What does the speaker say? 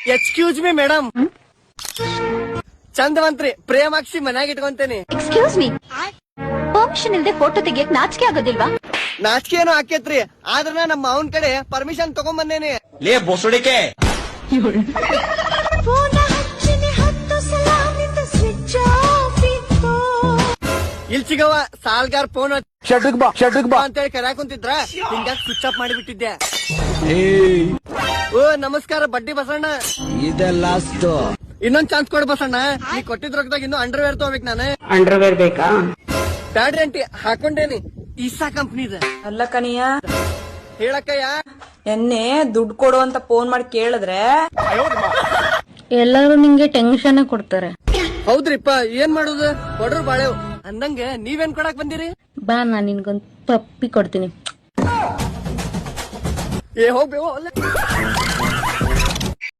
Excuse me madam, ಚಂದವಂತ್ರಿ ಪ್ರೇಮಾಕ್ಷಿ ಮನ್ಯಾಗ ಇಟ್ಕೊಂತೇನಿ. Excuse me, permission ಇಲ್ದೆ photo ತೆಗಿಯಕ್ ನಾಚಿಕೆ ಆಗೋದಿಲ್ವಾ? ನಾಚಿಕೆ ಏನೋ ಆಕೇತ್ರಿ, ಆದ್ರ ನಮ್ಮ ಅವನ್ ಕಡೆ ಪರ್ಮಿಷನ್ ತಗೊಂಡ್ ಬಂದೇನಿ. ಲೇ ಬೊಸುಡಿಕೆ, ಇಲ್ ಸಿಗವ ಸಾಲ್ಗಾರ್ ಫೋನ್ ಶಡ್ರಿಗ್ ಬಾ ಅಂತೇಳಿ ಕರ್ಯಾಕ್ ಕುಂತಿದ್ರ, ಹಿಂಗಾಗಿ ಸ್ವಿಚ್ ಆಫ್ ಮಾಡಿಬಿಟ್ಟಿದ್ದೆ. ಓ ನಮಸ್ಕಾರ ಬಡ್ಡಿ ಬಸಣ್ಣ. ಇದೆ ಲಾಸ್ಟ್. ಇನ್ನೊಂದ್ ಚಾನ್ಸ್ ಕೊಡ್ ಬಸಣ್ಣ, ನೀ ಕೊಟ್ಟಿದ್ ರೊಕ್ಕದಾಗ ಇನ್ನು ಅಂಡರ್ವೇರ್ ತಗೋಬೇಕು ನಾನು. ಅಂಡರ್ವೇರ್ ಬೇಕಾ? ಬ್ಯಾಡ್ರಿ ಆಂಟಿ, ಹಾಕೊಂಡೇನಿ. ಈಸಾ ಕಂಪ್ನಿದ. ಅಲ್ಲ ಕಣಿಯ, ಹೇಳಕ್ಕಯ್ಯ. ಎನ್ನೆ ದುಡ್ಡು ಕೊಡು ಅಂತ ಫೋನ್ ಮಾಡಿ ಕೇಳಿದ್ರೆ ಎಲ್ಲರೂ ನಿಂಗೆ ಟೆನ್ಷನ್ ಕೊಡ್ತಾರೆ. ಹೌದ್ರಿಪ್ಪ, ಏನ್ ಮಾಡುದು, ಕೊಡ್ರು ಬಾಳೆವ್ ಅಂದಂಗ ನೀವೇನ್ ಕೊಡಾಕ್ ಬಂದಿರಿ? ಬಾ, ನಾನ್ ನಿನ್ಗೊಂದ್ ಪಪ್ಪಿ ಕೊಡ್ತೀನಿ. ಏ ಹೋಗ್ಬೇವು.